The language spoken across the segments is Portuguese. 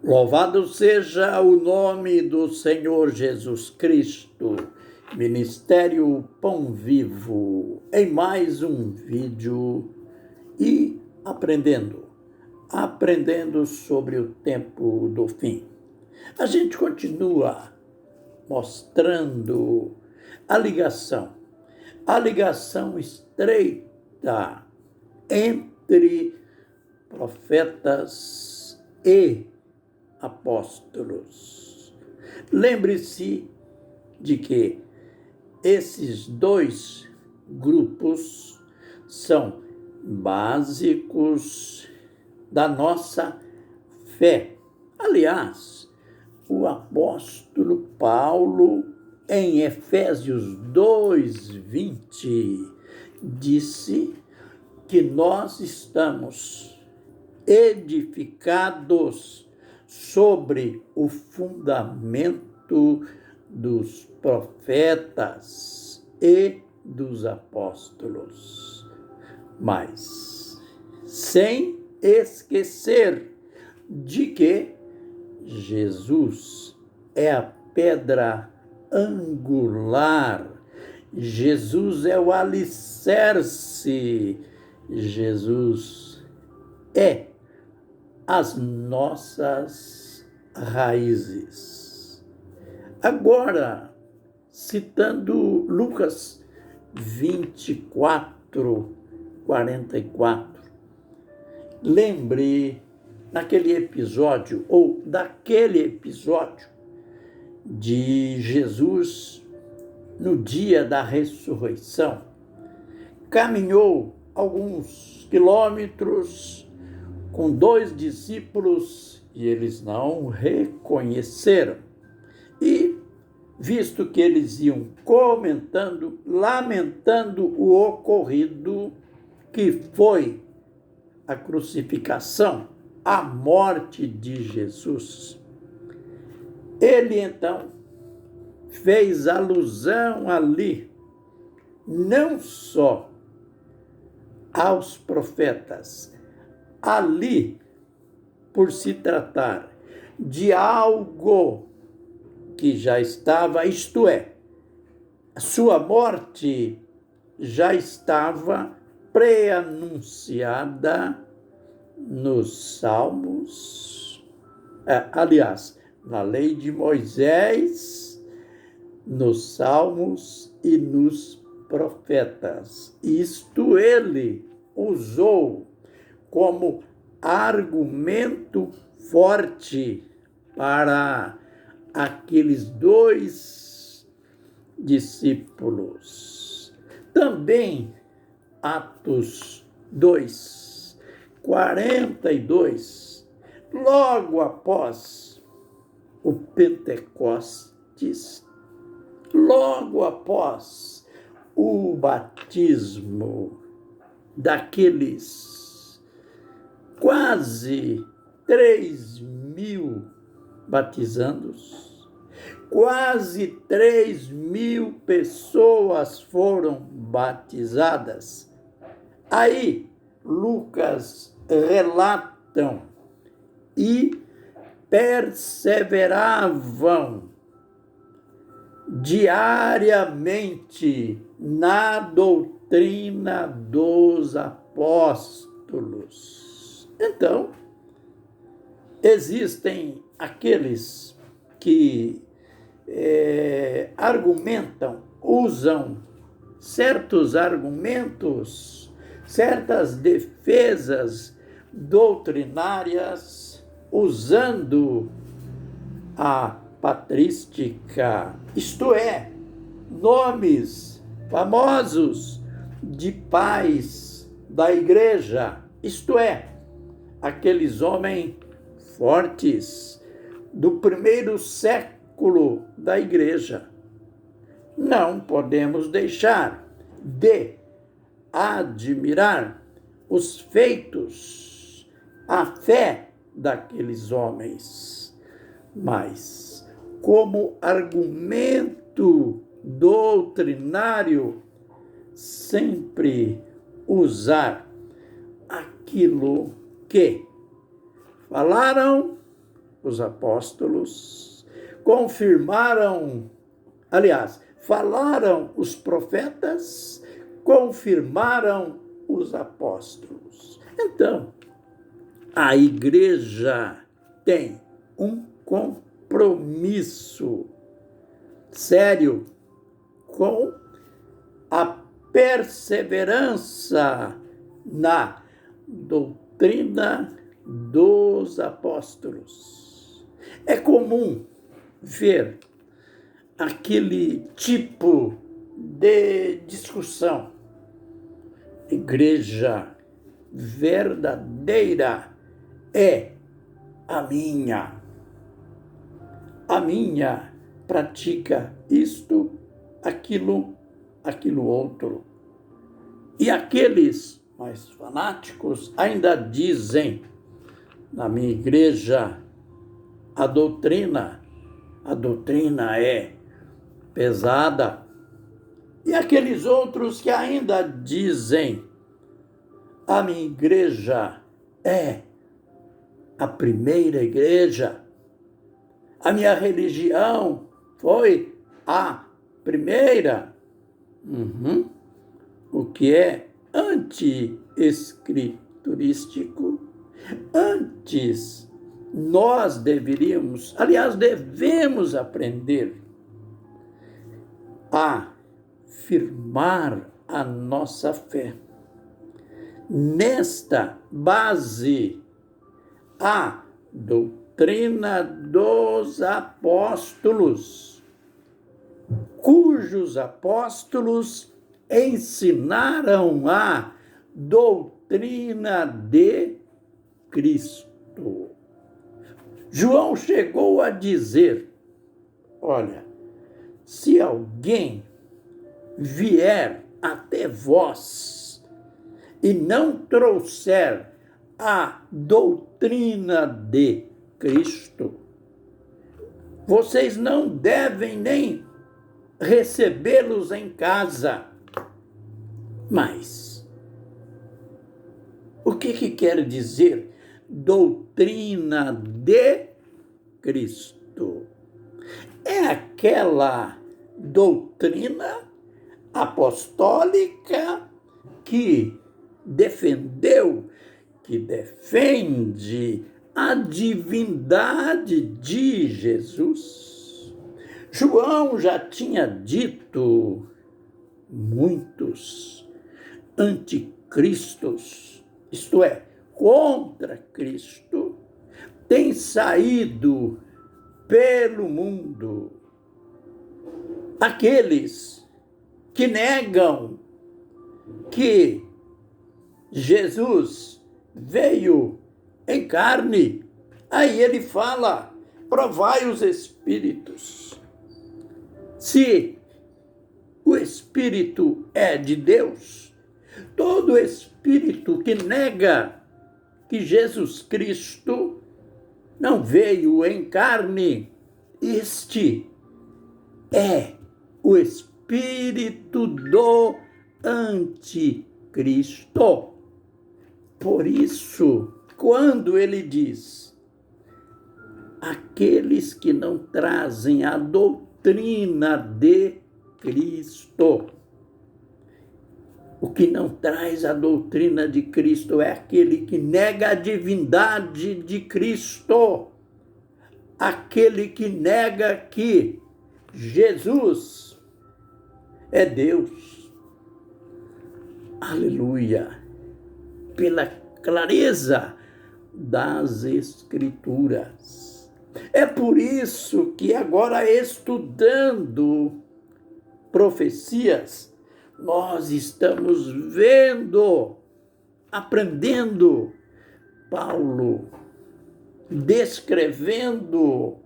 Louvado seja o nome do Senhor Jesus Cristo, Ministério Pão Vivo, em mais um vídeo e aprendendo sobre o tempo do fim. A gente continua mostrando a ligação estreita entre profetas e apóstolos. Lembre-se de que esses dois grupos são básicos da nossa fé. Aliás, o apóstolo Paulo, em Efésios 2:20, disse que nós estamos edificados sobre o fundamento dos profetas e dos apóstolos. Mas, sem esquecer de que Jesus é a pedra angular, Jesus é o alicerce, Jesus é as nossas raízes. Agora, citando Lucas 24:44, lembre daquele episódio de Jesus no dia da ressurreição. Caminhou alguns quilômetros com 2 discípulos e eles não reconheceram. E, visto que eles iam lamentando o ocorrido, que foi a crucificação, a morte de Jesus, ele então fez alusão ali não só aos profetas, ali, por se tratar de algo que já estava, isto é, a sua morte já estava pré-anunciada nos Salmos, aliás, na lei de Moisés, nos Salmos e nos profetas. Isto ele usou como argumento forte para aqueles 2 discípulos. Também Atos 2:42, logo após o Pentecostes, logo após o batismo daqueles quase 3.000 batizandos, quase 3.000 pessoas foram batizadas. Aí, Lucas relatam e perseveravam diariamente na doutrina dos apóstolos. Então, existem aqueles que usam certos argumentos, certas defesas doutrinárias, usando a patrística, isto é, nomes famosos de pais da igreja, isto é, aqueles homens fortes do primeiro século da igreja. Não podemos deixar de admirar os feitos, a fé daqueles homens, mas como argumento doutrinário, sempre usar aquilo que falaram os apóstolos, confirmaram, aliás, falaram os profetas, confirmaram os apóstolos. Então, a igreja tem um compromisso sério com a perseverança na doutrina dos apóstolos. É comum ver aquele tipo de discussão. Igreja verdadeira é a minha. A minha pratica isto, aquilo outro. E aqueles mais fanáticos ainda dizem, na minha igreja, a doutrina é pesada. E aqueles outros que ainda dizem, a minha igreja é a primeira igreja, a minha religião foi a primeira. O que é anti-escriturístico. Antes, nós devemos aprender a firmar a nossa fé nesta base, a doutrina dos apóstolos, cujos apóstolos ensinaram a doutrina de Cristo. João chegou a dizer, olha, se alguém vier até vós e não trouxer a doutrina de Cristo, vocês não devem nem recebê-los em casa. Mas, o que quer dizer doutrina de Cristo? É aquela doutrina apostólica que defende a divindade de Jesus. João já tinha dito, muitos anticristos, isto é, contra Cristo, têm saído pelo mundo. Aqueles que negam que Jesus veio em carne. Aí ele fala, provai os espíritos. Se o Espírito é de Deus, todo espírito que nega que Jesus Cristo não veio em carne, este é o espírito do anticristo. Por isso, quando ele diz, aqueles que não trazem a doutrina de Cristo, o que não traz a doutrina de Cristo é aquele que nega a divindade de Cristo, aquele que nega que Jesus é Deus. Aleluia! Pela clareza das Escrituras. É por isso que agora, estudando profecias, nós estamos vendo, aprendendo, Paulo descrevendo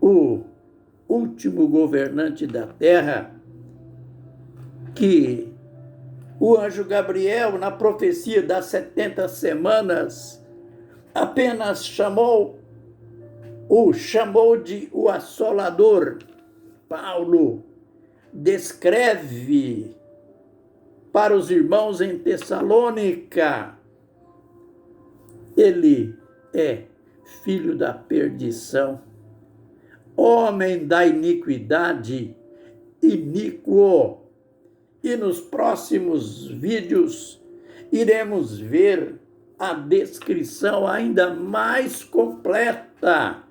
o último governante da terra, que o anjo Gabriel, na profecia das 70 semanas, apenas chamou de o assolador. Paulo descreve para os irmãos em Tessalônica, ele é filho da perdição, homem da iniquidade, iníquo. E nos próximos vídeos iremos ver a descrição ainda mais completa,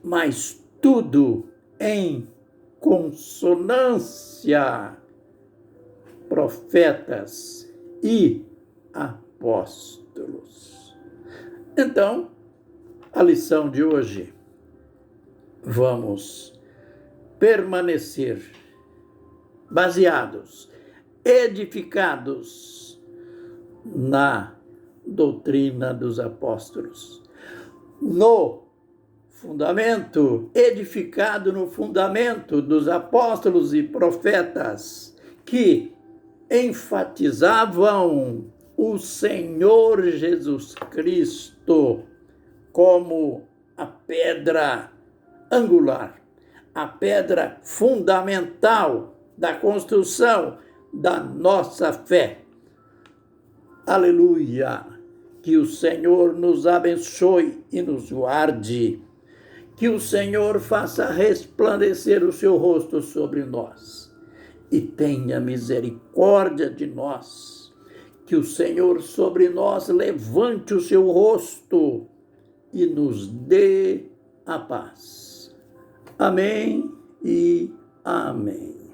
mas tudo em consonância. Profetas e apóstolos. Então, a lição de hoje, vamos permanecer baseados, edificados na doutrina dos apóstolos, no fundamento, edificado no fundamento dos apóstolos e profetas que enfatizavam o Senhor Jesus Cristo como a pedra angular, a pedra fundamental da construção da nossa fé. Aleluia! Que o Senhor nos abençoe e nos guarde. Que o Senhor faça resplandecer o seu rosto sobre nós e tenha misericórdia de nós. Que o Senhor sobre nós levante o seu rosto e nos dê a paz. Amém e amém.